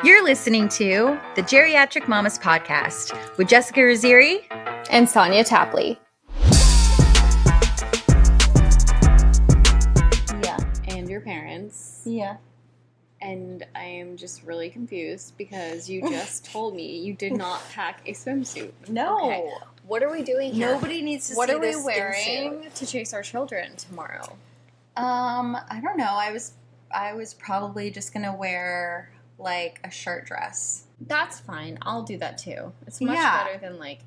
You're listening to the Geriatric Mamas Podcast with Jessica Raziri and Sonia Tapley. Yeah. And your parents. Yeah. And I am just really confused because you just told me you did not pack a swimsuit. No. Okay. What are we doing here? Nobody needs to what see are we this wearing to chase our children tomorrow? I don't know. I was probably just gonna wear like a shirt dress. That's fine. I'll do that too. It's much better than like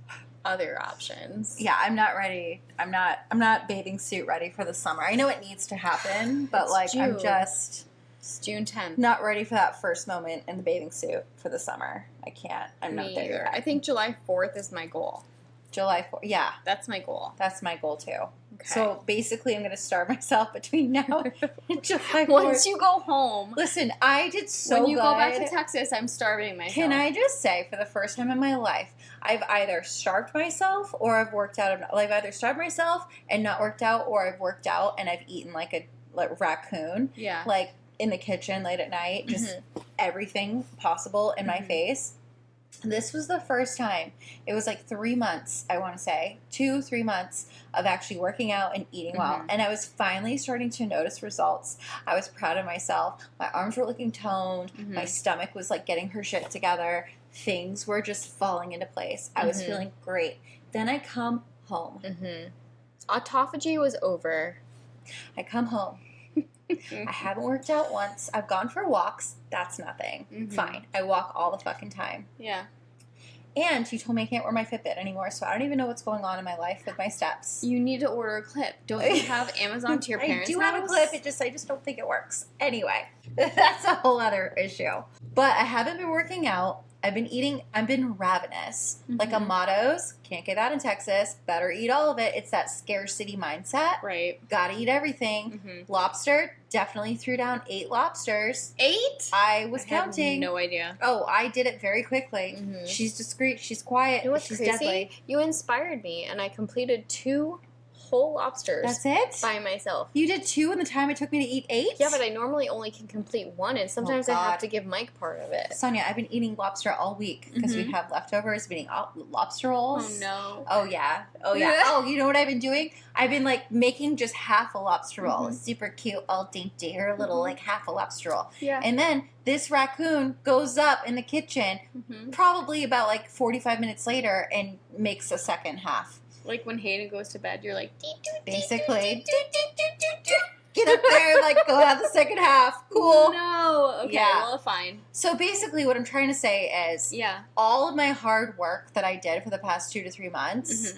other options. Yeah, I'm not ready. I'm not bathing suit ready for the summer. I know it needs to happen, but It's like June. It's June 10th. not ready for that first moment in the bathing suit for the summer. I can't. I'm not there yet. I think July 4th is my goal. July 4th. Yeah. That's my goal. That's my goal too. Okay. So basically, I'm going to starve myself between now and July 4th. Once you go home. Listen, I did so when you good. go back to Texas, I'm starving myself. Can I just say, for the first time in my life, I've either starved myself or I've worked out. I've either starved myself and not worked out, or I've worked out and I've eaten like a raccoon. Yeah. Like in the kitchen late at night, just everything possible in my face. This was the first time. It was like 3 months, I want to say, 2-3 months of actually working out and eating well. And I was finally starting to notice results. I was proud of myself. My arms were looking toned. My stomach was like getting her shit together. Things were just falling into place. I was feeling great. Then I come home. Autophagy was over. I come home. I haven't worked out once. I've gone for walks. That's nothing. Fine. I walk all the fucking time. Yeah. And you told me I can't wear my Fitbit anymore, so I don't even know what's going on in my life with my steps. You need to order a clip. Don't you have Amazon to your parents' I do have a clip. I just don't think it works. Anyway, that's a whole other issue. But I haven't been working out. I've been ravenous. Like Amato's, can't get that in Texas. Better eat all of it. It's that scarcity mindset. Right. Gotta eat everything. Lobster, definitely threw down 8 lobsters. 8? I was counting. No idea. Oh, I did it very quickly. She's discreet. She's quiet. You know what's she's crazy? deadly. You inspired me, and I completed 2 whole lobsters. That's it? By myself. You did 2 in the time it took me to eat 8? Yeah, but I normally only can complete 1, and sometimes I have to give Mike part of it. Sonia, I've been eating lobster all week because we have leftovers. I've been eating lobster rolls. Oh, no. Oh, yeah. Oh, yeah. Oh, you know what I've been doing? I've been, like, making just half a lobster roll. It's super cute, all dainty, her little, like, half a lobster roll. Yeah. And then this raccoon goes up in the kitchen probably about, like, 45 minutes later and makes a second half. Like when Hayden goes to bed, you're like, basically, get up there and like go have the second half. Cool. No. Okay, well, fine. So basically what I'm trying to say is all of my hard work that I did for the past 2 to 3 months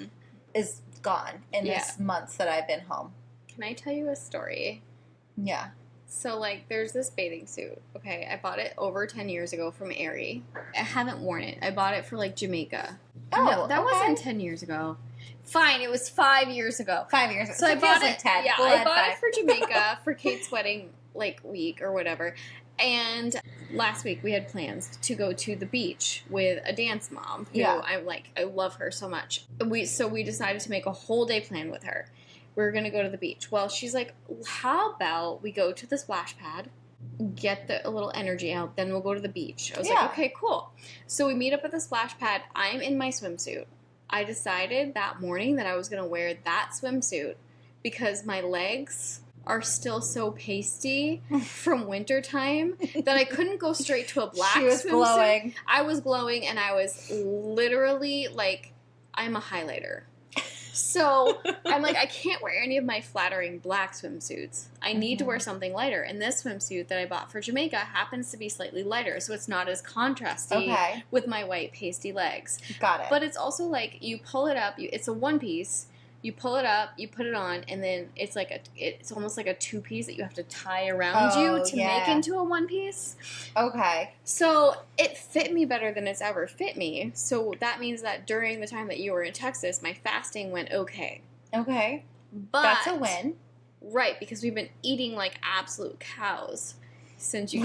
is gone in this month that I've been home. Can I tell you a story? Yeah. So, like, there's this bathing suit, okay? I bought it over 10 years ago from Aerie. I haven't worn it. I bought it for, like, Jamaica. Oh, no, that wasn't 10 years ago. Fine, it was 5 years ago. 5 years ago. So I bought it. 10. Yeah, I bought it for Jamaica for Kate's wedding, like, week or whatever. And last week we had plans to go to the beach with a dance mom who I love her so much. So we decided to make a whole day plan with her. We're going to go to the beach. Well, she's like, how about we go to the splash pad, get a little energy out, then we'll go to the beach. I was like, okay, cool. So we meet up at the splash pad. I'm in my swimsuit. I decided that morning that I was going to wear that swimsuit because my legs are still so pasty from wintertime that I couldn't go straight to a black swimsuit. She was glowing. I was glowing, and I was literally like, I'm a highlighter. So I'm like, I can't wear any of my flattering black swimsuits. I need to wear something lighter. And this swimsuit that I bought for Jamaica happens to be slightly lighter, so it's not as contrasty with my white pasty legs. Got it. But it's also like you pull it up. It's a one piece. You pull it up, you put it on, and then it's almost like a 2-piece that you have to tie around you to make into a 1-piece. Okay. So it fit me better than it's ever fit me. So that means that during the time that you were in Texas, my fasting went okay. Okay. But that's a win. Right, because we've been eating like absolute cows since you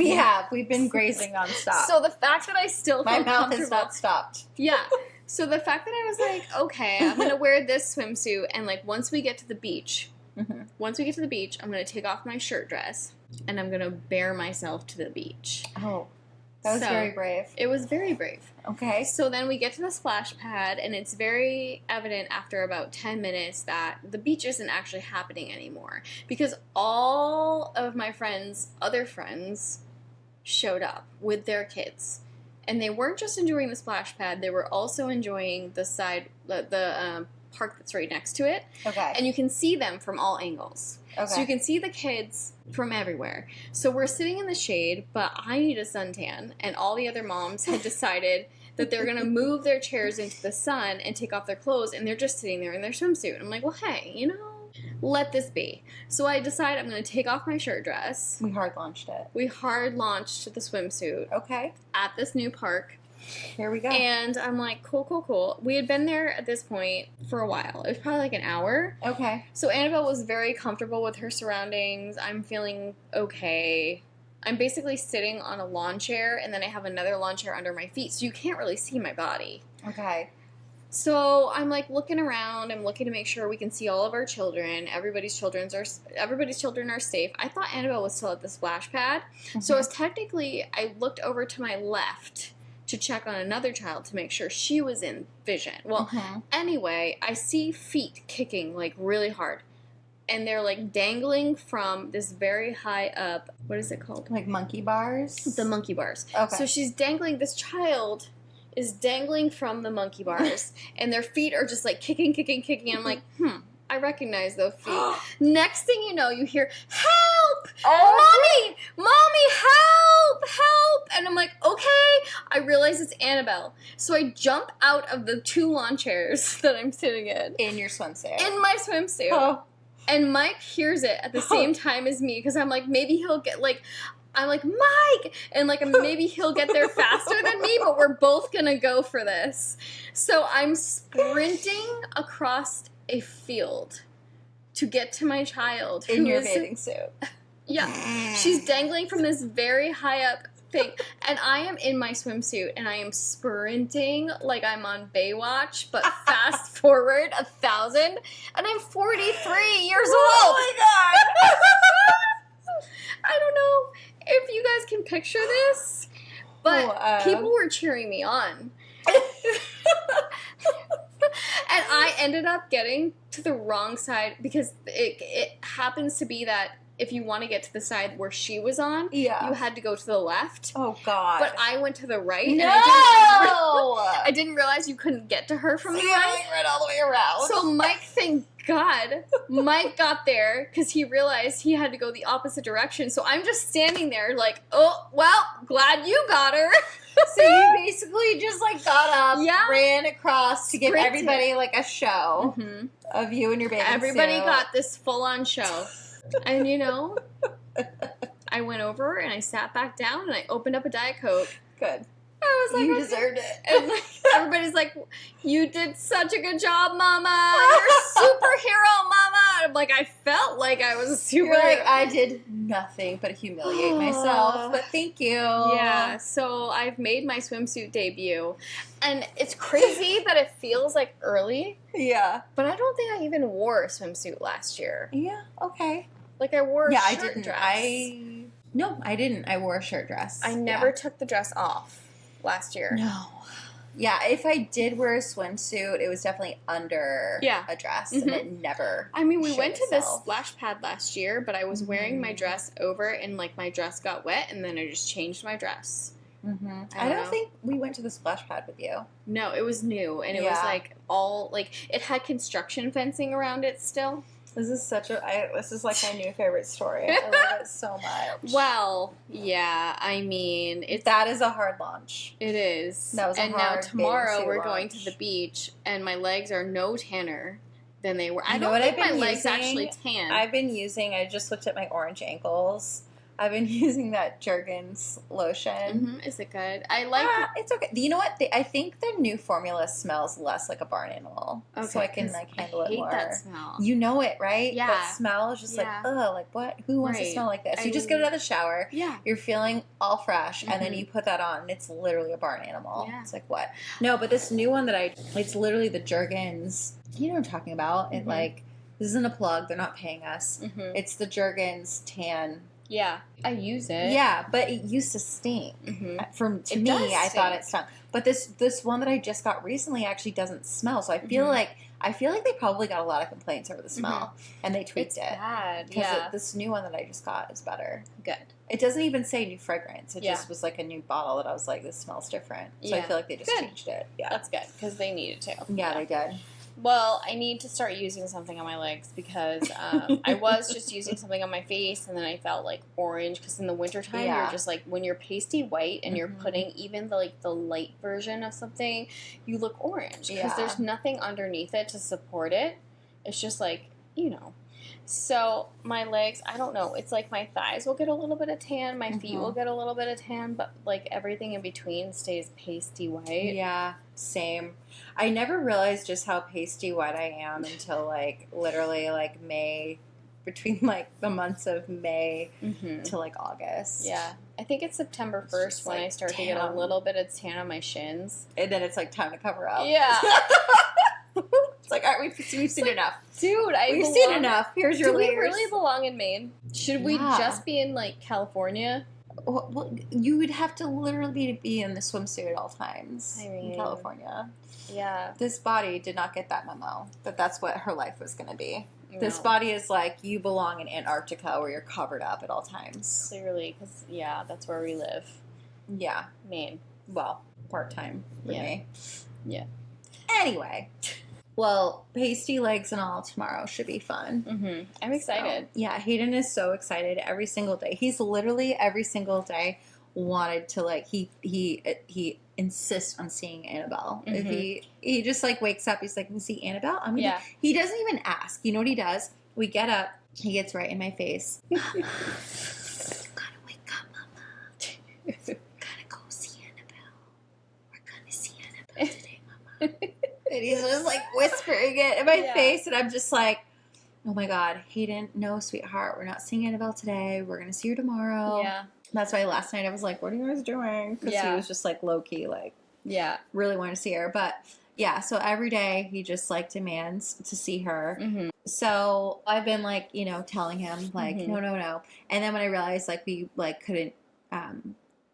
We've been grazing nonstop. So the fact that I still my mouth has not stopped. Yeah. So the fact that I was like, okay, I'm going to wear this swimsuit, and like once we get to the beach, I'm going to take off my shirt dress, and I'm going to bare myself to the beach. Oh. That was very brave. It was very brave. Okay. So then we get to the splash pad, and it's very evident after about 10 minutes that the beach isn't actually happening anymore. Because all of my other friends, showed up with their kids. And they weren't just enjoying the splash pad, they were also enjoying the park that's right next to it. Okay. And you can see them from all angles. Okay. So you can see the kids from everywhere. So we're sitting in the shade, but I need a suntan, and all the other moms had decided that they're going to move their chairs into the sun and take off their clothes, and they're just sitting there in their swimsuit. I'm like, well, hey, let this be. So I decide I'm going to take off my shirt dress. We hard launched it. We hard launched the swimsuit. Okay. At this new park. Here we go. And I'm like, cool. We had been there at this point for a while. It was probably like an hour. Okay. So Annabelle was very comfortable with her surroundings. I'm feeling okay. I'm basically sitting on a lawn chair, and then I have another lawn chair under my feet, so you can't really see my body. Okay. So I'm like looking around. I'm looking to make sure we can see all of our children. Everybody's children are safe. I thought Annabelle was still at the splash pad. Mm-hmm. So I looked over to my left to check on another child to make sure she was in vision. Well, Anyway, I see feet kicking like really hard. And they're like dangling from this very high up, what is it called? Like monkey bars? The monkey bars. Okay. So this child is dangling from the monkey bars, and their feet are just like kicking. And I'm like, I recognize those feet. Next thing you know, you hear, help! Oh. Mommy, help! And I'm like, okay. I realize it's Annabelle. So I jump out of the 2 lawn chairs that I'm sitting in. In your swimsuit. In my swimsuit. Oh. And Mike hears it at the same time as me, because I'm like, maybe he'll get I'm like, Mike! And like, maybe he'll get there faster than me, but we're both gonna go for this. So I'm sprinting across a field to get to my child. In your bathing suit. Yeah. She's dangling from this very high up thing. And I am in my swimsuit, and I am sprinting like I'm on Baywatch, but fast forward 1,000, and I'm 43 years old. Oh my God! I don't know if you guys can picture this, but people were cheering me on. And I ended up getting to the wrong side, because it happens to be that if you want to get to the side where she was on, you had to go to the left. Oh, God. But I went to the right. No! And I didn't realize you couldn't get to her from the right. Right all the way around. So Mike got there because he realized he had to go the opposite direction. So I'm just standing there like, oh, well, glad you got her. So you basically just like got up, ran across to give Sprinted. everybody like a show of you and your bathing suit. Everybody got this full-on show. And I went over and I sat back down and I opened up a Diet Coke. Good. I was like, you deserved it. And like, everybody's like, you did such a good job, Mama. You're a superhero, Mama. And I'm like, I felt like I was a superhero. You're like, I did nothing but humiliate myself, but thank you. Yeah, so I've made my swimsuit debut. And it's crazy that it feels like early. Yeah. But I don't think I even wore a swimsuit last year. Yeah, okay. Like I wore a shirt I didn't. dress. No, I didn't. I wore a shirt dress. I never took the dress off last year. No. Yeah, if I did wear a swimsuit, it was definitely under a dress, and it never I mean, we went to this itself. splash pad last year, but I was wearing my dress over, and like my dress got wet, and then I just changed my dress. I don't think we went to the splash pad with you. No, it was new, and it was like all like it had construction fencing around it still. This is like my new favorite story. I love it so much. Well, yeah, I mean, that is a hard launch. It is. That was a hard now tomorrow we're going to the beach, and my legs are no tanner than they were. I don't think my legs actually tan. I just looked at my orange ankles. I've been using that Jergens lotion. Is it good? I like it. It's okay. You know what? I think the new formula smells less like a barn animal. Okay, so I can like handle it more. I hate that smell. You know it, right? Yeah. That smell is just like, ugh, like what? Who wants to smell like this? You just get out of the shower. Yeah. You're feeling all fresh, and then you put that on, and it's literally a barn animal. Yeah. It's like, what? No, but this new one it's literally the Jergens. You know what I'm talking about? It like, this isn't a plug. They're not paying us. It's the Jergens tan Yeah. I use it. Yeah, but it used to stink. To me, I thought it stunk. But this one that I just got recently actually doesn't smell. So I feel like they probably got a lot of complaints over the smell, and they tweaked it. Bad. Because this new one that I just got is better. Good. It doesn't even say new fragrance. It just was like a new bottle that I was like, this smells different. So I feel like they just changed it. Yeah, that's good because they needed to. Yeah, they did. Well, I need to start using something on my legs because I was just using something on my face and then I felt like orange because in the wintertime you're just like when you're pasty white and you're putting even the light version of something, you look orange because there's nothing underneath it to support it. It's just like, So my legs, I don't know. It's like my thighs will get a little bit of tan, my feet will get a little bit of tan, but like everything in between stays pasty white. Yeah, same. I never realized just how pasty white I am until like literally like May, between like the months of May to like August. Yeah. I think it's September 1st when I start to get a little bit of tan on my shins. And then it's like time to cover up. Yeah. It's like, all right, we've seen enough. Dude, we've seen enough. Here's your layers. Do we really belong in Maine? Should we just be in, like, California? Well, you would have to literally be in the swimsuit at all times in California. Yeah. This body did not get that memo, that that's what her life was going to be. No. This body is like, you belong in Antarctica where you're covered up at all times. Clearly, because, that's where we live. Yeah. Maine. Well, part-time for me. Yeah. Anyway. Well, pasty legs and all tomorrow should be fun. I'm excited. So, yeah, Hayden is so excited every single day. He's literally every single day wanted to like he insists on seeing Annabelle. If he just like wakes up, he's like, "Can you see Annabelle?" He doesn't even ask. You know what he does? We get up. He gets right in my face. Gotta wake up, Mama. Gotta go see Annabelle. We're gonna see Annabelle today, Mama. And he's just like whispering it in my face, and I'm just like, oh my God, Hayden, no, sweetheart, we're not seeing Annabelle today. We're gonna see her tomorrow. Yeah. That's why last night I was like, what are you guys doing? Because he was just like low key, like, really wanting to see her. But yeah, so every day he just like demands to see her. So I've been like, telling him like, no. And then when I realized like we like couldn't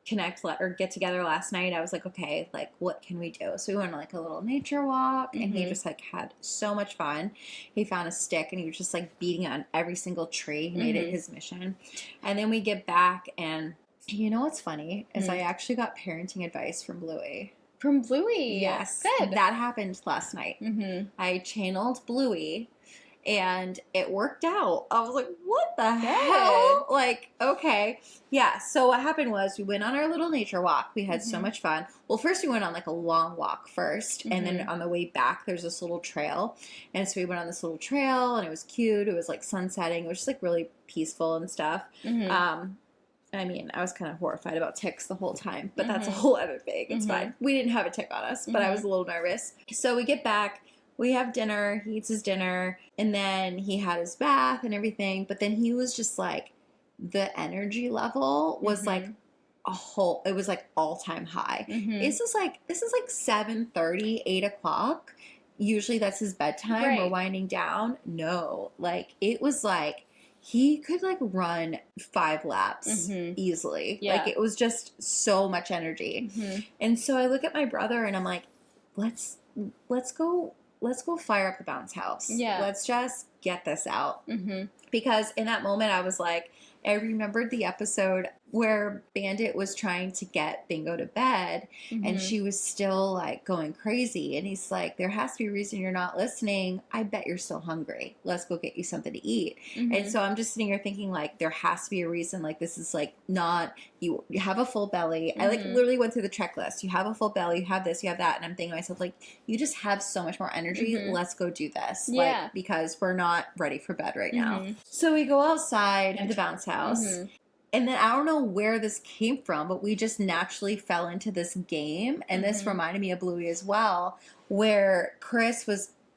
connect or get together last night, I was like, okay, like what can we do? So we went on like a little nature walk, and he just like had so much fun. He found a stick and he was just like beating it on every single tree. He made it his mission. And then we get back, and you know what's funny is I actually got parenting advice from Bluey. From Bluey? Yes. Good. That happened last night. I channeled Bluey, and it worked out. I was like, what the hell? Like, okay. Yeah, so what happened was we went on our little nature walk. We had so much fun. Well, first we went on like a long walk first, and then on the way back there's this little trail. And so we went on this little trail, and it was cute. It was like sunsetting. It was just like really peaceful and stuff. I mean, I was kind of horrified about ticks the whole time, but that's a whole other thing. It's fine. We didn't have a tick on us, but I was a little nervous. So we get back. We have dinner, he eats his dinner, and then he had his bath and everything, but then he was just like, the energy level was like it was like all-time high. This is like 7:30, 8 o'clock. Usually that's his bedtime. Right. We're winding down. No, like it was like, he could like run 5 laps easily. Yeah. Like it was just so much energy. And so I look at my brother and I'm like, let's go fire up the bounce house. Yeah. Let's just get this out. Because in that moment I was like, I remembered the episode where Bandit was trying to get Bingo to bed, and she was still like going crazy, and he's like, there has to be a reason you're not listening. I bet you're still hungry. Let's go get you something to eat. And so I'm just sitting here thinking like, there has to be a reason. Like this is like not, you have a full belly. I like literally went through the checklist. You have a full belly, you have this, you have that, and I'm thinking to myself like, you just have so much more energy. Let's go do this. Like, because we're not ready for bed right now. So we go outside the bounce house. And then I don't know where this came from, but we just naturally fell into this game. And this reminded me of Bluey as well, where Chris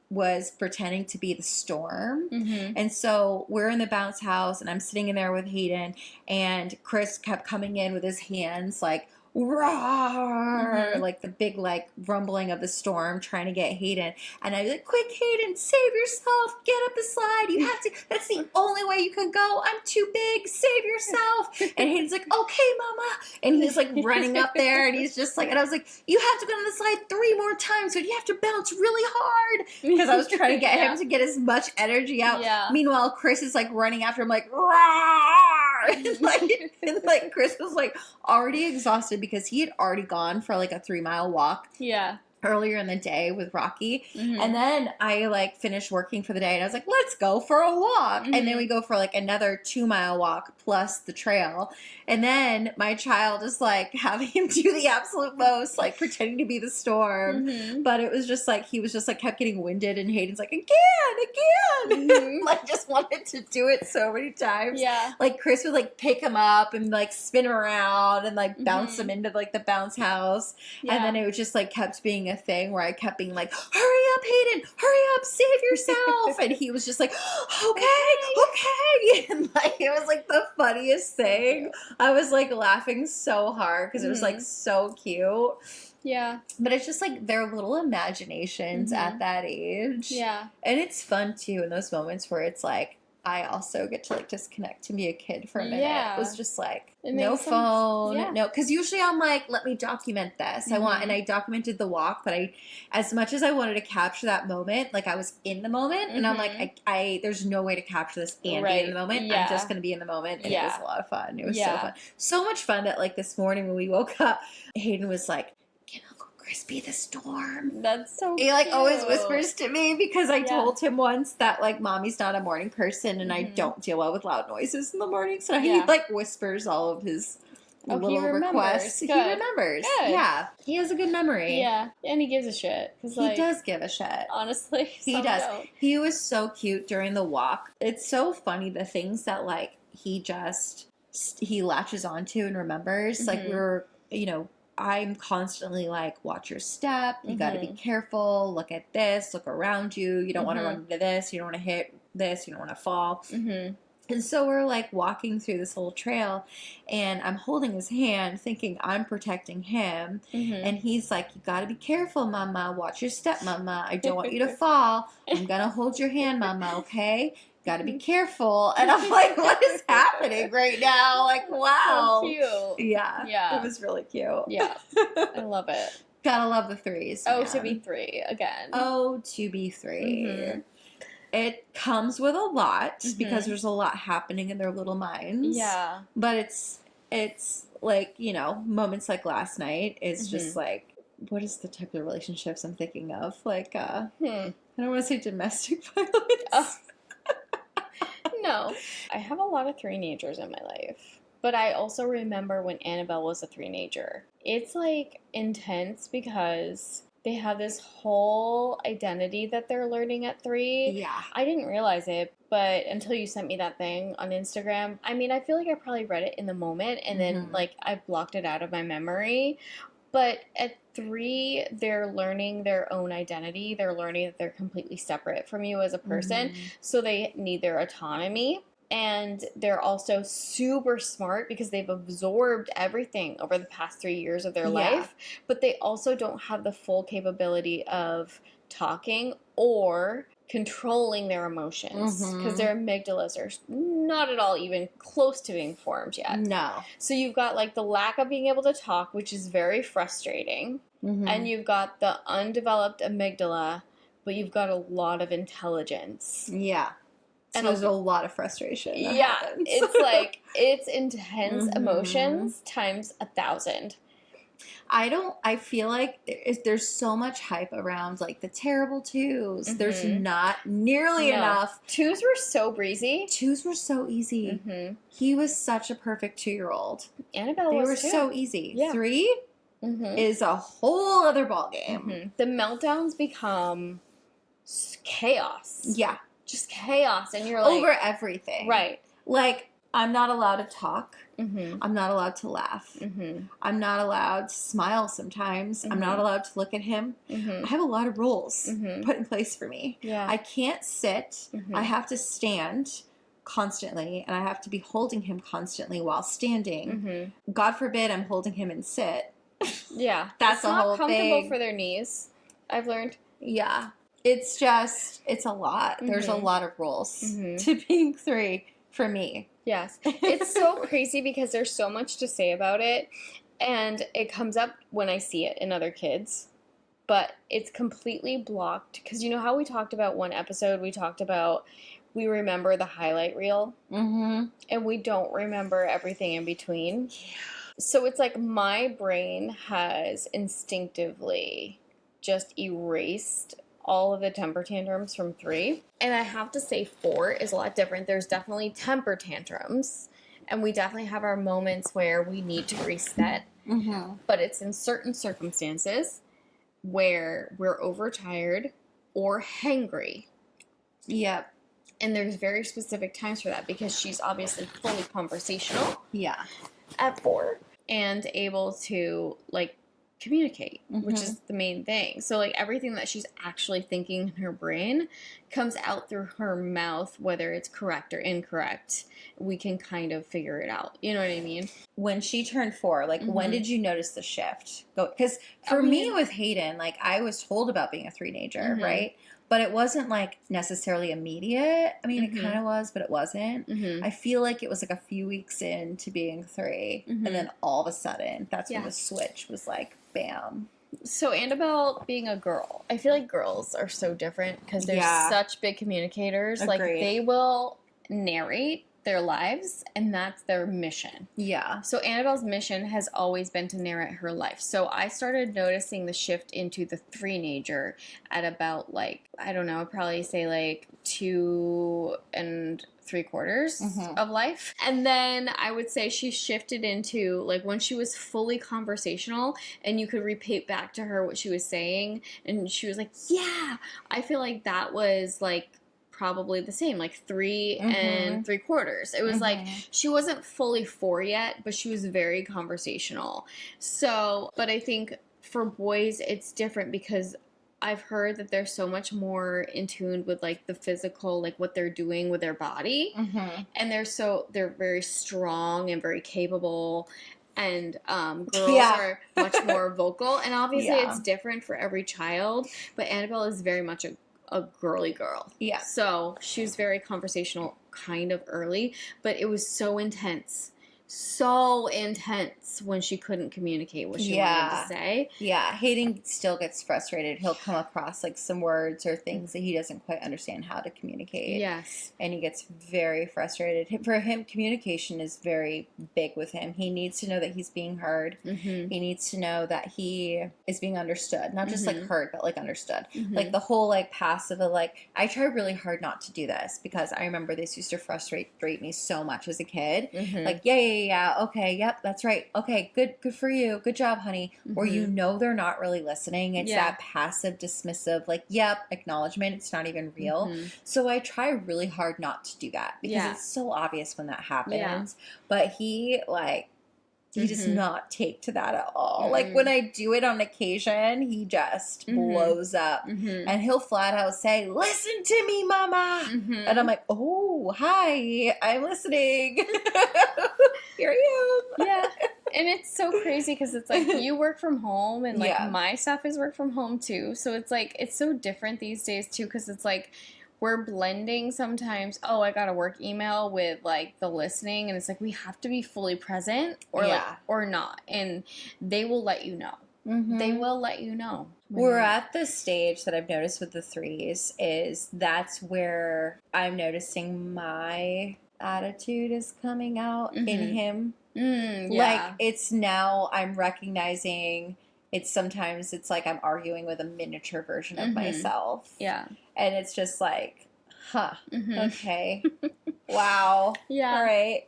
was pretending to be the storm. And so we're in the bounce house, and I'm sitting in there with Hayden, and Chris kept coming in with his hands like roar, like the big like rumbling of the storm trying to get Hayden. And I'd be like, quick, Hayden, save yourself. Get up the slide. You have to. That's the only way you can go. I'm too big. Save yourself. And Hayden's like, okay, mama. And he's like running up there and he's just like, and I was like, you have to go on the slide 3 more times. So you have to bounce really hard. Because I was trying to get him to get as much energy out. Yeah. Meanwhile, Chris is like running after him like, roar. and like Chris was like already exhausted because he had already gone for like a 3-mile walk. Yeah. Earlier in the day with Rocky. And then I like finished working for the day and I was like, let's go for a walk. And then we go for like another 2-mile walk plus the trail. And then my child is like having him do the absolute most, like pretending to be the storm. But it was just like, he was just like kept getting winded and Hayden's like, again. Like just wanted to do it so many times. Yeah. Like Chris would like pick him up and like spin him around and like bounce him into like the bounce house. Yeah. And then it was just like kept being a thing where I kept being like, hurry up, Hayden, hurry up, save yourself. And he was just like, okay. And like, it was like the funniest thing. I was like laughing so hard because it was like so cute. Yeah. But it's just like their little imaginations at that age. Yeah. And it's fun too in those moments where it's like, I also get to like disconnect and be a kid for a minute. Yeah. It was just like It no makes sense. phone, Yeah. no, because usually I'm like, let me document this. And I documented the walk, but as much as I wanted to capture that moment, like I was in the moment, and I'm like, I there's no way to capture this and be in the moment. Yeah. I'm just gonna be in the moment, and it was a lot of fun. It was so Yeah. fun, so much fun that like this morning when we woke up, Hayden was like, "Can Uncle Chris be the storm?" That's so He like cute. always whispers to me because I told him once that like mommy's not a morning person and I don't deal well with loud noises in the morning. So he like whispers all of his little requests. He remembers. Good. Yeah. He has a good memory. Yeah. And he gives a shit. He does give a shit. Honestly. He does. Don't. He was so cute during the walk. It's so funny the things that like he latches onto and remembers. Like we were, I'm constantly like, watch your step. You got to be careful. Look at this. Look around you. You don't want to run into this. You don't want to hit this. You don't want to fall. And so we're like walking through this little trail and I'm holding his hand thinking I'm protecting him. And he's like, you got to be careful, mama. Watch your step, mama. I don't want you to fall. I'm going to hold your hand, mama. Okay. Got to be careful. And I'm like, what is happening right now? Like, wow. So cute. Yeah. Yeah. It was really cute. Yeah. I love it. Gotta love the threes. Oh, man. to be 3 again. Oh, to be 3. It comes with a lot because there's a lot happening in their little minds. Yeah. But it's like, moments like last night is just like, what is the type of relationships I'm thinking of? Like, I don't want to say domestic violence. No. I have a lot of threenagers in my life. But I also remember when Annabelle was a threenager. It's like intense because they have this whole identity that they're learning at 3. Yeah. I didn't realize it, but until you sent me that thing on Instagram, I mean, I feel like I probably read it in the moment and then like I blocked it out of my memory. But at 3, they're learning their own identity. They're learning that they're completely separate from you as a person. So they need their autonomy. And they're also super smart because they've absorbed everything over the past 3 years of their life. But they also don't have the full capability of talking or controlling their emotions because their amygdalas are not at all even close to being formed yet. No. So you've got like the lack of being able to talk, which is very frustrating. And you've got the undeveloped amygdala, but you've got a lot of intelligence. Yeah. So and there's a lot of frustration. Yeah. It's like, it's intense emotions times 1,000. I feel like there's so much hype around like the terrible 2s. There's not nearly enough. 2s were so breezy. 2s were so easy. He was such a perfect 2-year-old. Annabelle they was were too. so easy. Yeah. 3 is a whole other ballgame. The meltdowns become chaos. Yeah. Just chaos. And you're like... over everything. Right. Like, I'm not allowed to talk. I'm not allowed to laugh. I'm not allowed to smile sometimes. I'm not allowed to look at him. I have a lot of rules put in place for me. Yeah. I can't sit. I have to stand constantly, and I have to be holding him constantly while standing. Mm-hmm. God forbid I'm holding him in sit. Yeah. That's a whole thing. It's not comfortable for their knees, I've learned. Yeah. It's just, it's a lot. Mm-hmm. There's a lot of rules to being 3 for me. Yes. It's so crazy because there's so much to say about it, and it comes up when I see it in other kids, but it's completely blocked. Because you know how we talked about one episode, we remember the highlight reel, and we don't remember everything in between. Yeah. So it's like my brain has instinctively just erased all of the temper tantrums from 3. And I have to say 4 is a lot different. There's definitely temper tantrums, and we definitely have our moments where we need to reset. But it's in certain circumstances where we're overtired or hangry. Yep. And there's very specific times for that because she's obviously fully conversational. Yeah. At 4 and able to, like, communicate, which is the main thing. So, like, everything that she's actually thinking in her brain comes out through her mouth, whether it's correct or incorrect. We can kind of figure it out. You know what I mean? When she turned 4, like, when did you notice the shift? Because for me with Hayden, like, I was told about being a Threenager, right? But it wasn't, like, necessarily immediate. I mean, it kind of was, but it wasn't. I feel like it was, like, a few weeks into being 3. And then all of a sudden, that's when the switch was, like, bam. So Annabelle being a girl, I feel like girls are so different because they're such big communicators. Agreed. Like, they will narrate their lives, and that's their mission. Yeah. So Annabelle's mission has always been to narrate her life. So I started noticing the shift into the Threenager at about, like, I don't know, I'd probably say like 2 3/4 of life. And then I would say she shifted into, like, when she was fully conversational and you could repeat back to her what she was saying, and she was like, yeah, I feel like that was, like, probably the same, like 3 3/4. It was like she wasn't fully 4 yet, but she was very conversational. So, but I think for boys it's different because I've heard that they're so much more in tune with, like, the physical, like what they're doing with their body, and they're very strong and very capable. And girls are much more vocal, and obviously it's different for every child. But Annabelle is very much a girly girl. Yeah. So she was very conversational kind of early, but it was so intense when she couldn't communicate what she wanted to say. Yeah. Hayden still gets frustrated. He'll come across, like, some words or things that he doesn't quite understand how to communicate. Yes. And he gets very frustrated. For him, communication is very big with him. He needs to know that he's being heard. He needs to know that he is being understood. Not just, like, heard, but, like, understood. Like, the whole, like, passive of, like, I try really hard not to do this because I remember this used to frustrate me so much as a kid. Like, yeah, okay, yep, that's right. Okay, good for you. Good job, honey. Or you know they're not really listening. It's that passive, dismissive, like, yep, acknowledgement. It's not even real. So I try really hard not to do that because it's so obvious when that happens. But he, like, he does not take to that at all. Like, when I do it on occasion, he just blows up. And he'll flat out say, listen to me, mama. And I'm like, oh, hi, I'm listening. Here I am. Yeah. And it's so crazy because it's like you work from home and, like, my stuff is work from home too. So it's like, it's so different these days too because it's like, we're blending sometimes, oh, I got a work email with, like, the listening, and it's like we have to be fully present or like, or not, and they will let you know. They will let you know. We're at the stage that I've noticed with the 3s is that's where I'm noticing my attitude is coming out in him. Like, it's now I'm recognizing sometimes it's like I'm arguing with a miniature version of myself. Yeah. And it's just like, huh, okay, wow, all right,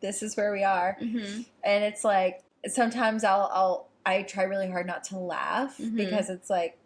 this is where we are. And it's like, sometimes I try really hard not to laugh because it's, like,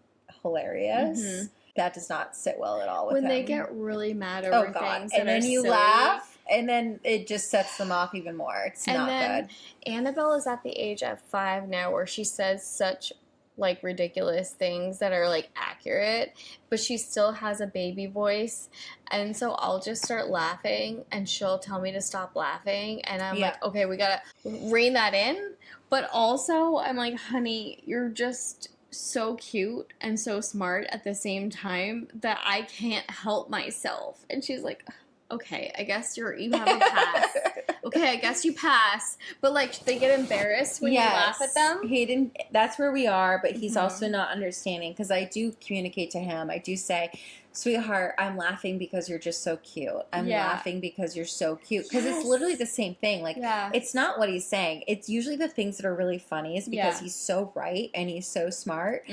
hilarious. That does not sit well at all with him. When they get really mad over things and then you laugh, and then it just sets them off even more. It's not good. Annabelle is at the age of 5 now where she says such like ridiculous things that are like accurate, but she still has a baby voice, and so I'll just start laughing and she'll tell me to stop laughing, and I'm like, okay, we gotta rein that in. But also I'm like, honey, you're just so cute and so smart at the same time that I can't help myself. And she's like, okay, I guess you have a pass. Okay, I guess you pass. But, like, they get embarrassed when you laugh at them. He didn't, that's where we are, but he's also not understanding, because I do communicate to him. I do say, sweetheart, I'm laughing because you're just so cute. I'm laughing because you're so cute. Because it's literally the same thing. Like, it's not what he's saying. It's usually the things that are really funny is because he's so bright and he's so smart.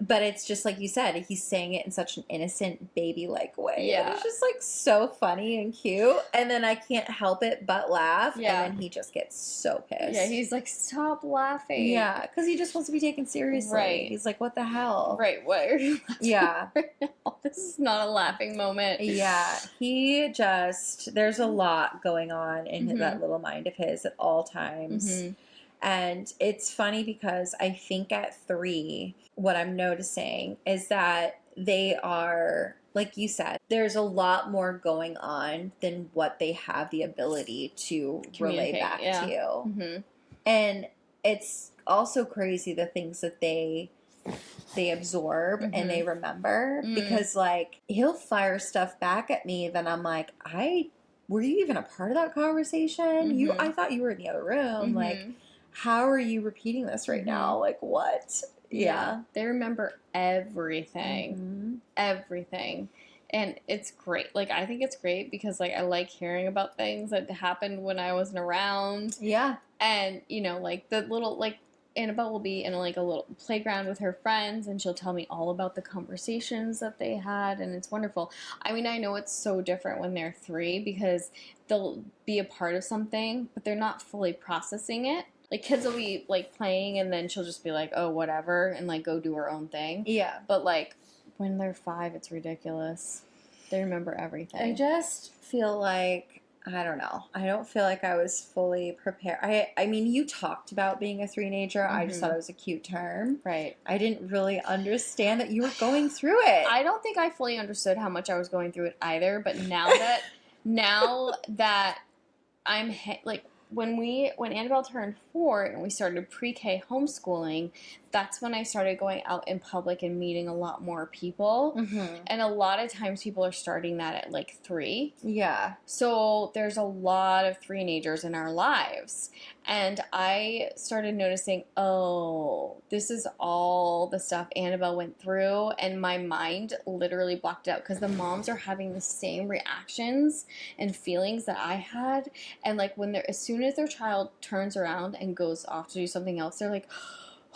But it's just like you said, he's saying it in such an innocent, baby-like way. And it's just, like, so funny and cute. And then I can't help it but laugh. And then he just gets so pissed. Yeah, he's like, stop laughing. Yeah, because he just wants to be taken seriously. Right. He's like, what the hell? Right, what are you laughing Yeah. right now? This is not a laughing moment. Yeah, there's a lot going on in that little mind of his at all times. And it's funny because I think at 3, what I'm noticing is that they are, like you said, there's a lot more going on than what they have the ability to relay back to you. And it's also crazy the things that they absorb and they remember, because like he'll fire stuff back at me that I'm like, were you even a part of that conversation? I thought you were in the other room. Like, how are you repeating this right now? Like, what? Yeah. They remember everything. Everything. And it's great. Like, I think it's great because, like, I like hearing about things that happened when I wasn't around. Yeah. And, you know, like, the little, like, Annabelle will be in, like, a little playground with her friends, and she'll tell me all about the conversations that they had, and it's wonderful. I mean, I know it's so different when they're 3 because they'll be a part of something, but they're not fully processing it. Like, kids will be, like, playing, and then she'll just be like, oh, whatever, and, like, go do her own thing. Yeah. But, like, when they're 5, it's ridiculous. They remember everything. I just feel like, I don't know. I don't feel like I was fully prepared. I mean, you talked about being a threenager. I just thought it was a cute term. Right. I didn't really understand that you were going through it. I don't think I fully understood how much I was going through it either, but now that I'm, like, when Annabelle turned 4 and we started pre-K homeschooling, that's when I started going out in public and meeting a lot more people. And a lot of times people are starting that at like 3. Yeah. So there's a lot of threenagers in our lives. And I started noticing, oh, this is all the stuff Annabelle went through. And my mind literally blocked it out because the moms are having the same reactions and feelings that I had. And like as soon as their child turns around and goes off to do something else, they're like,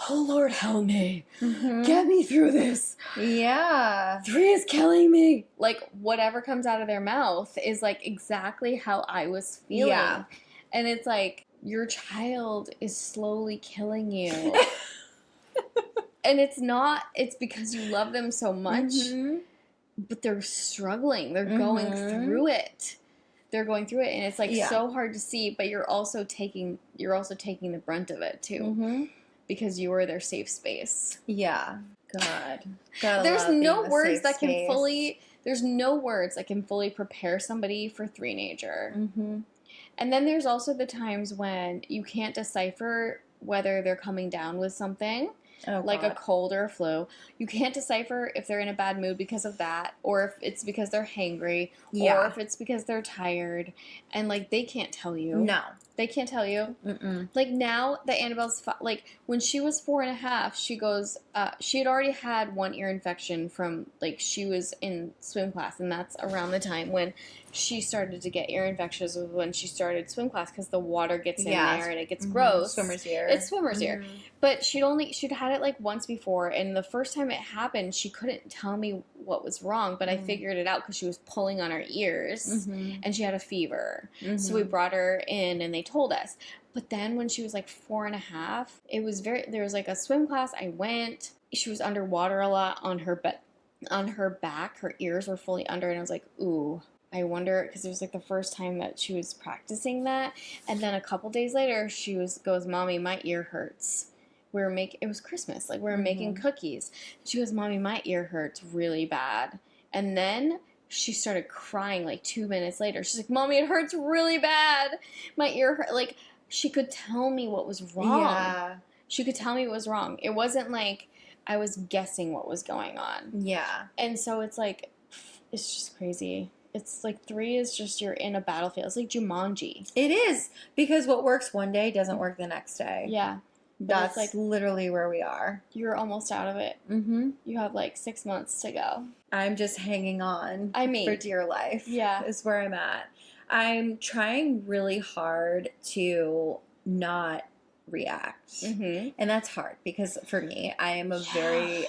oh, Lord, help me. Get me through this. Yeah. 3 is killing me. Like, whatever comes out of their mouth is, like, exactly how I was feeling. Yeah. And it's like, your child is slowly killing you. And it's because you love them so much. But they're struggling. They're going through it. They're going through it. And it's, like, so hard to see. But you're also taking the brunt of it, too. Because you are their safe space. Yeah. God. There's no words that can fully prepare somebody for threenager. And then there's also the times when you can't decipher whether they're coming down with something. Like a cold or a flu. You can't decipher if they're in a bad mood because of that, or if it's because they're hangry, or if it's because they're tired. And, like, they can't tell you. No. They can't tell you. Like, now that Annabelle's, like, when she was 4.5, she goes, she had already had one ear infection from, like, she was in swim class, and that's around the time when she started to get ear infections when she started swim class because the water gets in there and it gets gross. Swimmer's ear. It's swimmer's ear. But she'd had it, like, once before, and the first time it happened, she couldn't tell me what was wrong, but I figured it out because she was pulling on her ears, and she had a fever. So we brought her in, and they told us. But then when she was, like, 4.5, there was, like, a swim class. I went. She was underwater a lot on her back. Her ears were fully under, and I was like, ooh. I wonder, because it was, like, the first time that she was practicing that. And then a couple days later, goes, Mommy, my ear hurts. it was Christmas. Like, we were making cookies. She goes, Mommy, my ear hurts really bad. And then she started crying like 2 minutes later. She's like, Mommy, it hurts really bad. My ear hurt. Like, she could tell me what was wrong. Yeah. She could tell me what was wrong. It wasn't like I was guessing what was going on. Yeah. And so it's like, it's just crazy. It's like 3 is just you're in a battlefield. It's like Jumanji. It is. Because what works one day doesn't work the next day. Yeah. That's like literally where we are. You're almost out of it. Mm-hmm. You have like 6 months to go. I'm just hanging on for dear life. Yeah. Is where I'm at. I'm trying really hard to not react. Mm-hmm. And that's hard because for me, I am a very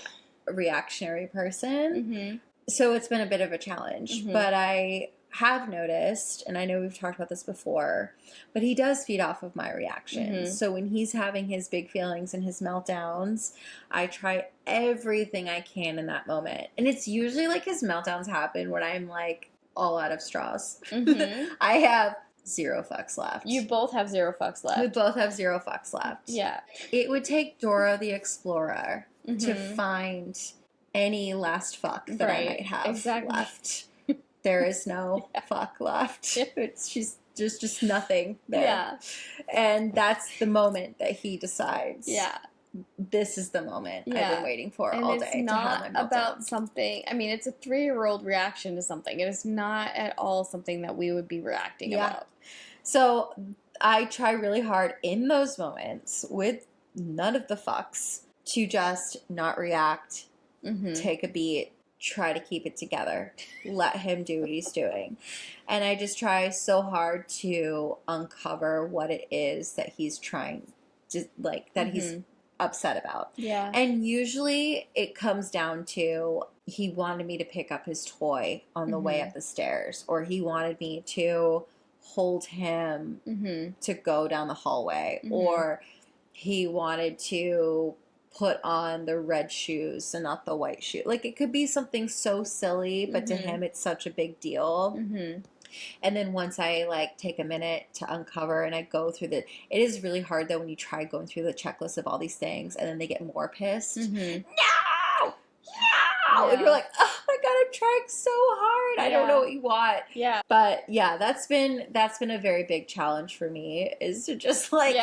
reactionary person. Mm-hmm. So it's been a bit of a challenge. Mm-hmm. But I have noticed, and I know we've talked about this before, but he does feed off of my reactions. Mm-hmm. So when he's having his big feelings and his meltdowns, I try everything I can in that moment. And it's usually like his meltdowns happen when I'm like all out of straws. Mm-hmm. I have 0 fucks left. You both have 0 fucks left. We both have 0 fucks left. Yeah. It would take Dora the Explorer to find any last fuck that I might have left. There is no fuck left. She's just nothing there. Yeah. And that's the moment that he decides. Yeah. This is the moment I've been waiting for all day. It's not about something. I mean, it's a 3-year-old reaction to something. It is not at all something that we would be reacting about. So I try really hard in those moments with none of the fucks to just not react, take a beat, try to keep it together, let him do what he's doing. And I just try so hard to uncover what it is that he's trying to, like, that he's upset about. Yeah. And usually it comes down to he wanted me to pick up his toy on the way up the stairs, or he wanted me to hold him to go down the hallway, or he wanted to put on the red shoes and not the white shoe. Like, it could be something so silly, but to him it's such a big deal. And then once I, like, take a minute to uncover and I go through it is really hard, though, when you try going through the checklist of all these things and then they get more pissed. No! And you're like, oh my God, I'm trying so hard. I don't know what you want. Yeah. But yeah, that's been a very big challenge for me, is to just like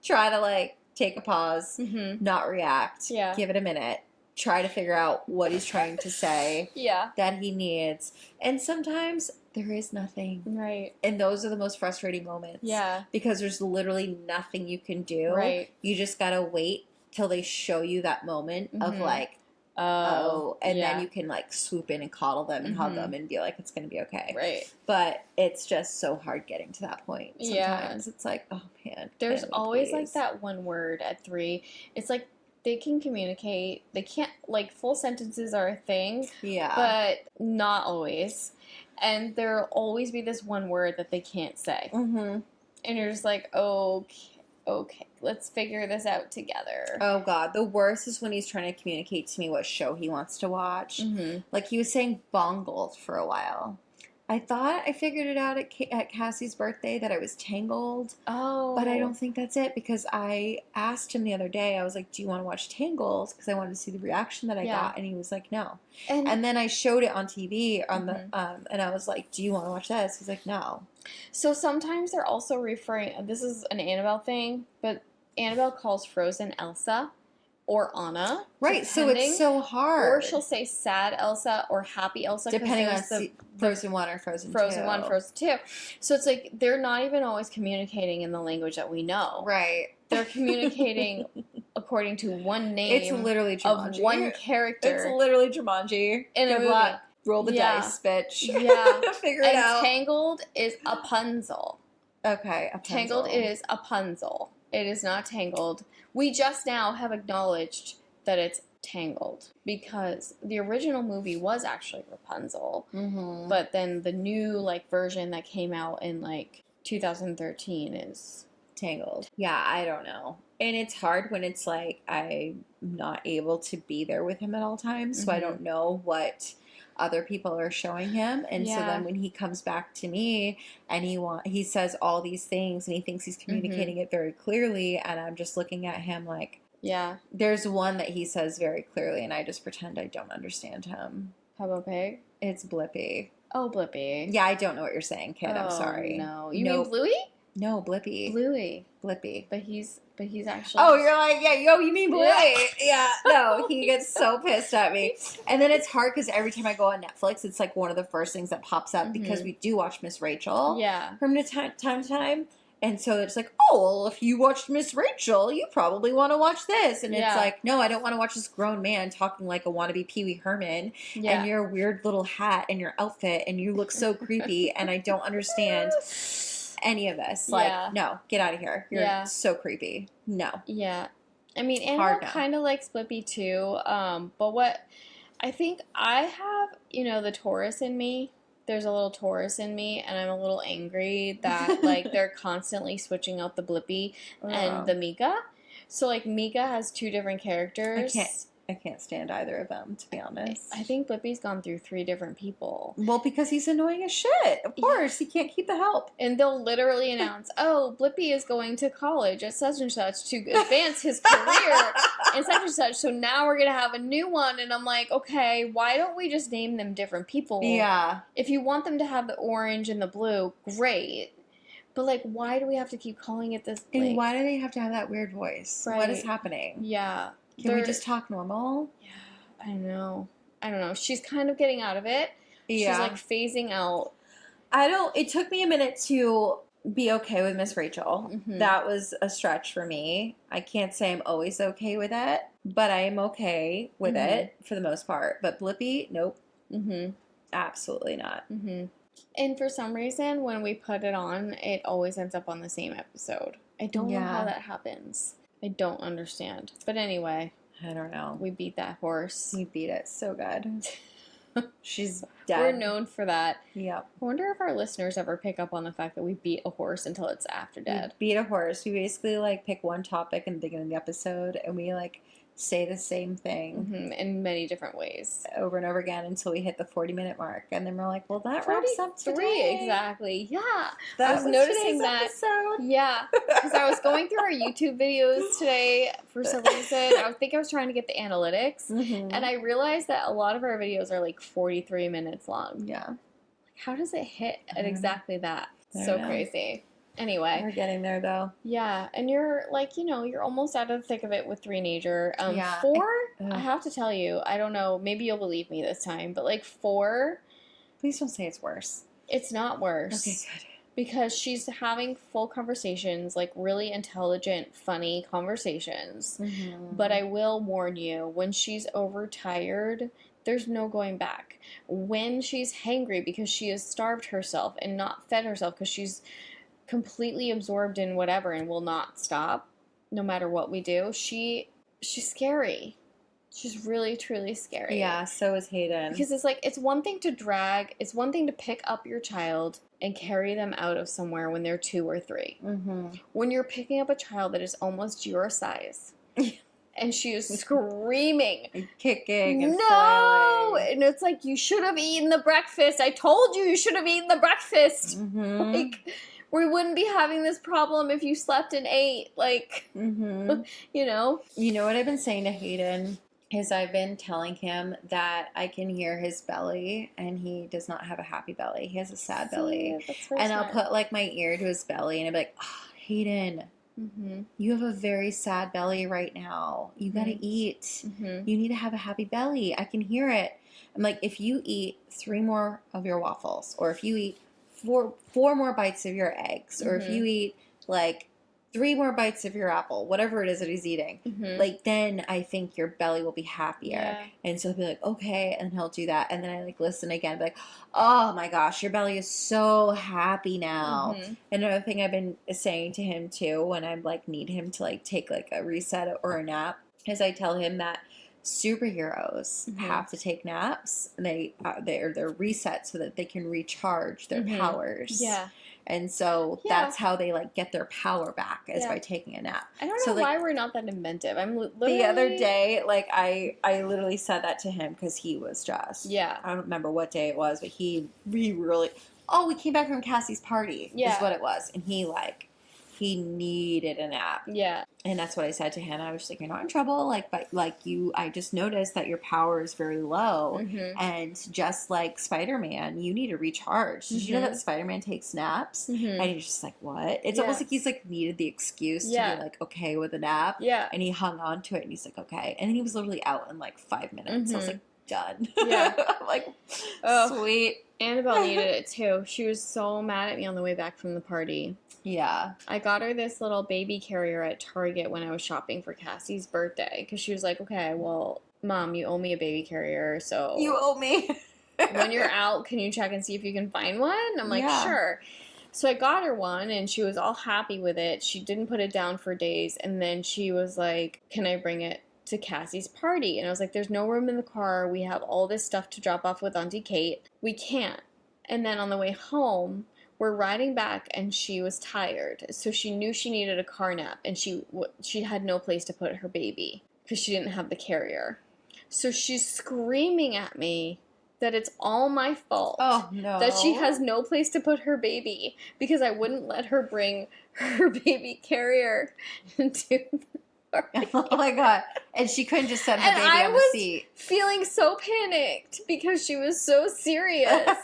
try to like take a pause, not react, give it a minute, try to figure out what he's trying to say that he needs. And sometimes there is nothing. Right. And those are the most frustrating moments. Yeah. Because there's literally nothing you can do. Right. You just gotta wait till they show you that moment of like, and then you can like swoop in and coddle them and hug them and be like, it's gonna be okay. Right. But it's just so hard getting to that point. Sometimes it's like, oh man. There's always like that one word at 3. It's like they can communicate. They can't, like, full sentences are a thing. Yeah. But not always. And there'll always be this one word that they can't say. And you're just like, okay, let's figure this out together. Oh, God. The worst is when he's trying to communicate to me what show he wants to watch. Like, he was saying Bungled for a while. I thought I figured it out at Cassie's birthday that I was Tangled. Oh. But I don't think that's it, because I asked him the other day, I was like, do you want to watch Tangled? Because I wanted to see the reaction that I got. And he was like, no. And then I showed it on TV on the and I was like, do you want to watch this? He's like, no. So sometimes they're also referring, this is an Annabelle thing, but Annabelle calls Frozen Elsa or Anna. Right, so it's so hard. Or she'll say sad Elsa or happy Elsa. Depending on Frozen 1 or Frozen 2. Frozen 1, Frozen 2. So it's like they're not even always communicating in the language that we know. Right. They're communicating according to one name. It's literally Jumanji. Of one character. It's literally Jumanji. In a movie. Roll the dice, bitch. Yeah. Figure it out. And Tangled is Rapunzel. Okay, Rapunzel. Tangled is Rapunzel. It is not Tangled. We just now have acknowledged that it's Tangled, because the original movie was actually Rapunzel, but then the new like version that came out in like 2013 is Tangled. Yeah, I don't know. And it's hard when it's like I'm not able to be there with him at all times, so I don't know what other people are showing him. And so then when he comes back to me and he says all these things and he thinks he's communicating it very clearly, and I'm just looking at him like, Yeah. There's one that he says very clearly, and I just pretend I don't understand him. Peppa Pig? It's Blippi. Oh, Blippi. Yeah, I don't know what you're saying, kid. I'm Oh, sorry. no. You mean Bluey? No, Blippi. Bluey. Blippi. But he's actually... Oh, you're like, yeah, yo, you mean Bluey. Yeah. No, he gets so pissed at me. And then it's hard because every time I go on Netflix, it's like one of the first things that pops up because we do watch Miss Rachel. Yeah. From time to time. And so it's like, oh, well, if you watched Miss Rachel, you probably want to watch this. And it's like, no, I don't want to watch this grown man talking like a wannabe Pee Wee Herman. Yeah. And your weird little hat and your outfit and you look so creepy and I don't understand any of this. Like, no, get out of here. You're so creepy. No. Yeah. I mean, Annabelle kind of likes Blippi too. But what I think I have, the Taurus in me. There's a little Taurus in me, and I'm a little angry that, like, they're constantly switching out the Blippi and the Mika. So, like, Mika has two different characters. I can't stand either of them, to be honest. I think Blippi's gone through 3 different people. Well, because he's annoying as shit. Of course, he can't keep the help. And they'll literally announce, oh, Blippi is going to college at such and such to advance his career and such. So now we're going to have a new one. And I'm like, okay, why don't we just name them different people? Yeah. If you want them to have the orange and the blue, great. But, like, why do we have to keep calling it this? And why do they have to have that weird voice? Right. What is happening? Yeah. Can we just talk normal? Yeah, I don't know. She's kind of getting out of it. Yeah. She's, like, phasing out. It took me a minute to be okay with Miss Rachel. Mm-hmm. That was a stretch for me. I can't say I'm always okay with it, but I am okay with it for the most part. But Blippi, nope. Mm-hmm. Absolutely not. Mm-hmm. And for some reason, when we put it on, it always ends up on the same episode. I don't know how that happens. I don't understand. But anyway. I don't know. We beat that horse. We beat it so good. She's dead. We're known for that. Yep. I wonder if our listeners ever pick up on the fact that we beat a horse until it's after dead. We beat a horse. We basically, like, pick one topic in the beginning of the episode, and we, like, say the same thing. In many different ways. Over and over again until we hit the 40-minute mark. And then we're like, well, that wraps up today. 43, exactly. Yeah. I was noticing that. Episode. Yeah. Because I was going through our YouTube videos today for some reason. I was trying to get the analytics. Mm-hmm. And I realized that a lot of our videos are like 43 minutes long. Yeah. Like, how does it hit at exactly that? So crazy. Anyway. We're getting there, though. Yeah. And you're, like, you're almost out of the thick of it with Threenager. 4, I have to tell you, I don't know, maybe you'll believe me this time, but, like, 4... Please don't say it's worse. It's not worse. Okay, good. Because she's having full conversations, like, really intelligent, funny conversations. Mm-hmm. But I will warn you, when she's overtired, there's no going back. When she's hangry because she has starved herself and not fed herself because she's completely absorbed in whatever and will not stop no matter what we do, she's scary. She's really, truly scary. Yeah, so is Hayden. Because it's like, it's one thing to drag, it's one thing to pick up your child and carry them out of somewhere when they're 2 or 3. Mm-hmm. When you're picking up a child that is almost your size and she is screaming and kicking and flailing. And it's like, you should have eaten the breakfast. I told you should have eaten the breakfast. Mm-hmm. Like, we wouldn't be having this problem if you slept and ate. Like, You know what I've been saying to Hayden is I've been telling him that I can hear his belly, and he does not have a happy belly. He has a sad belly. And I'll put, like, my ear to his belly, and I'll be like, oh, Hayden, you have a very sad belly right now. You gotta eat. You need to have a happy belly. I can hear it. I'm like, if you eat 3 more of your waffles, or if you eat 4 more bites of your eggs, or if you eat, like, 3 more bites of your apple, whatever it is that he's eating, like, then I think your belly will be happier. Yeah. And so he'll be like, okay, and he'll do that. And then I, like, listen again, be like, oh my gosh, your belly is so happy now. And another thing I've been saying to him, too, when I, like, need him to, like, take, like, a reset or a nap, is I tell him that superheroes have to take naps, and they're reset so that they can recharge their powers. Yeah. And so that's how they, like, get their power back, is by taking a nap. I don't know why we're not that inventive. I'm literally... The other day, like, I literally said that to him because he was just... Yeah. I don't remember what day it was, but we really... Oh, we came back from Cassie's party is what it was. And he, like... he needed a nap. Yeah. And that's what I said to him. I was just like, you're not in trouble. Like, but like I just noticed that your power is very low. Mm-hmm. And just like Spider-Man, you need to recharge. Did you know that Spider-Man takes naps? And he's just like, what? It's almost like he's like needed the excuse to be like, okay with a nap. Yeah. And he hung on to it and he's like, okay. And then he was literally out in like 5 minutes. I was like, done. Yeah. I'm like, sweet. Annabelle needed it too. She was so mad at me on the way back from the party. Yeah. I got her this little baby carrier at Target when I was shopping for Cassie's birthday. Because she was like, okay, well, Mom, you owe me a baby carrier, so... You owe me. When you're out, can you check and see if you can find one? I'm like, sure. So I got her one, and she was all happy with it. She didn't put it down for days, and then she was like, can I bring it to Cassie's party? And I was like, there's no room in the car. We have all this stuff to drop off with Auntie Kate. We can't. And then on the way home, we're riding back, and she was tired. So she knew she needed a car nap, and she had no place to put her baby because she didn't have the carrier. So she's screaming at me that it's all my fault. Oh, no. That she has no place to put her baby because I wouldn't let her bring her baby carrier into the party. Oh my God. And she couldn't just set her baby on the seat. I was feeling so panicked because she was so serious.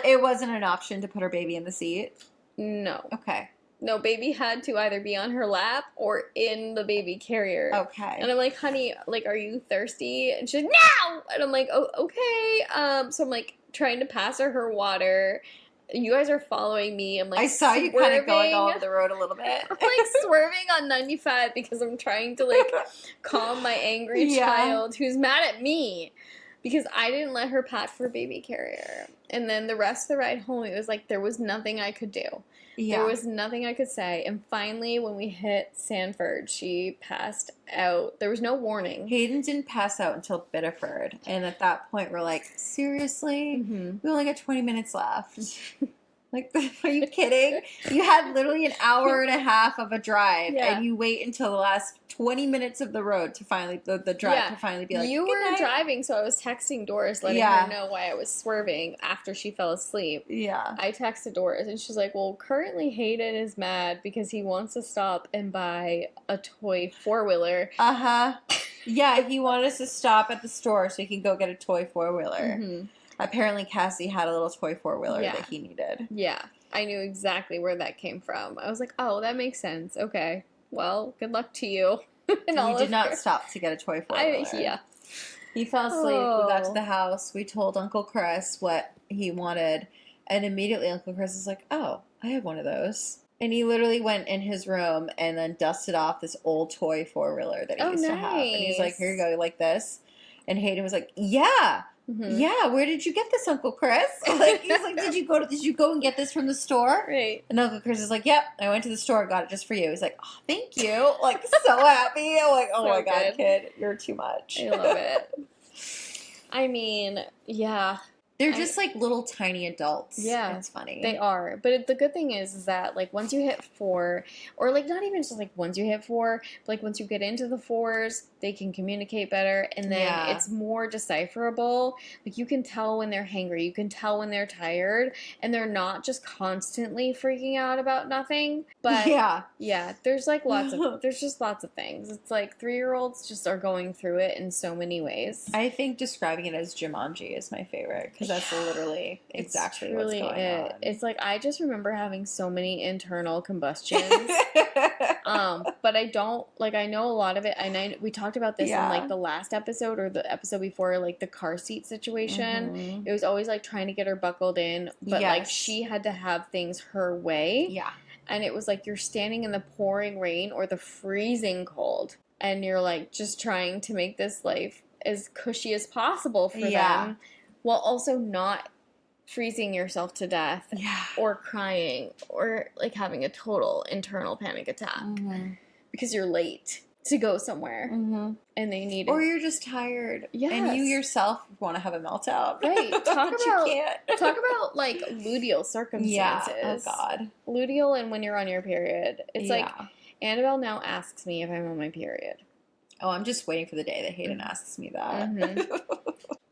It wasn't an option to put her baby in the seat? No. Okay. No, baby had to either be on her lap or in the baby carrier. Okay. And I'm like, honey, like, are you thirsty? And she's like, no! And I'm like, oh, okay. So I'm like trying to pass her water. You guys are following me. I'm like, I saw you kind of going all over the road a little bit. I'm like swerving on 95 because I'm trying to like calm my angry child who's mad at me because I didn't let her pack her baby carrier. And then the rest of the ride home, it was like there was nothing I could do. Yeah. There was nothing I could say. And finally, when we hit Sanford, she passed out. There was no warning. Hayden didn't pass out until Biddeford. And at that point, we're like, seriously? We only got 20 minutes left. Like, are you kidding? You had literally an hour and a half of a drive, and you wait until the last 20 minutes of the road to finally, the drive to finally be like, you were driving, so I was texting Doris, letting her know why I was swerving after she fell asleep. Yeah. I texted Doris, and she's like, well, currently Hayden is mad because he wants to stop and buy a toy four-wheeler. Uh-huh. Yeah, he wanted us to stop at the store so he can go get a toy four-wheeler. Apparently, Cassie had a little toy four-wheeler that he needed. Yeah. I knew exactly where that came from. I was like, oh, that makes sense. Okay. Well, good luck to you. And we did not stop to get a toy four-wheeler. Yeah. He fell asleep. We got to the house. We told Uncle Chris what he wanted. And immediately Uncle Chris was like, oh, I have one of those. And he literally went in his room and then dusted off this old toy four-wheeler that he used to have. And he's like, here you go, like this. And Hayden was like, yeah. Yeah, where did you get this, Uncle Chris? Like, he's like, did you go and get this from the store? Right. And Uncle Chris is like, yep, I went to the store, got it just for you. He's like, oh, thank you. Like, so happy. I'm like, oh my God, kid, you're too much. I love it. I mean, yeah. They're just like little tiny adults. Yeah. It's funny. They are. But the good thing is that like once you hit 4, or like not even just like once you hit 4, but like once you get into the 4s, they can communicate better and then it's more decipherable. Like you can tell when they're hangry, you can tell when they're tired, and they're not just constantly freaking out about nothing. But yeah, there's like there's just lots of things. It's like 3-year-olds just are going through it in so many ways. I think describing it as Jumanji is my favorite because that's literally exactly what's going on. It's like I just remember having so many internal combustions. But I don't like I know a lot of it, and we talked about this in like the last episode or the episode before, like the car seat situation. It was always like trying to get her buckled in, but like she had to have things her way. Yeah. And it was like you're standing in the pouring rain or the freezing cold, and you're like just trying to make this life as cushy as possible for them, while also not freezing yourself to death or crying or like having a total internal panic attack because you're late to go somewhere and they need it. Or you're just tired and you yourself want to have a meltdown. Right. Talk about like luteal circumstances. Yeah. Oh God. Luteal and when you're on your period. It's like Annabelle now asks me if I'm on my period. Oh, I'm just waiting for the day that Hayden asks me that.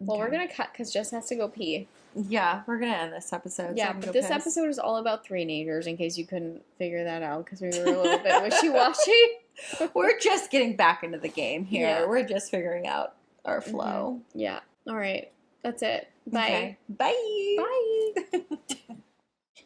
Well, we're going to cut because Jess has to go pee. Yeah, we're going to end this episode. Yeah, but this episode is all about Threenagers, in case you couldn't figure that out, because we were a little bit wishy-washy. We're just getting back into the game here. Yeah. We're just figuring out our flow. Mm-hmm. Yeah. All right. That's it. Bye. Okay. Bye. Bye.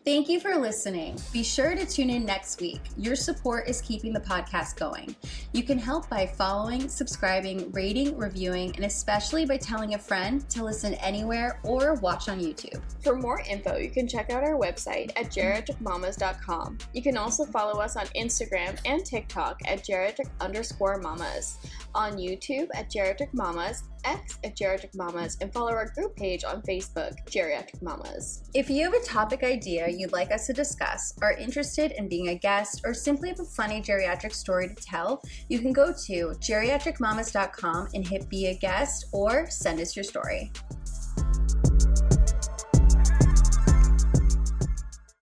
Thank you for listening. Be sure to tune in next week. Your support is keeping the podcast going. You can help by following, subscribing, rating, reviewing, and especially by telling a friend to listen anywhere or watch on YouTube. For more info, you can check out our website at geriatricmamas.com. You can also follow us on Instagram and TikTok at geriatric_mamas, on YouTube at Geriatric Mamas, X at Geriatric Mamas, and follow our group page on Facebook, Geriatric Mamas. If you have a topic idea you'd like us to discuss, are interested in being a guest, or simply have a funny geriatric story to tell, you can go to geriatricmamas.com and hit be a guest or send us your story.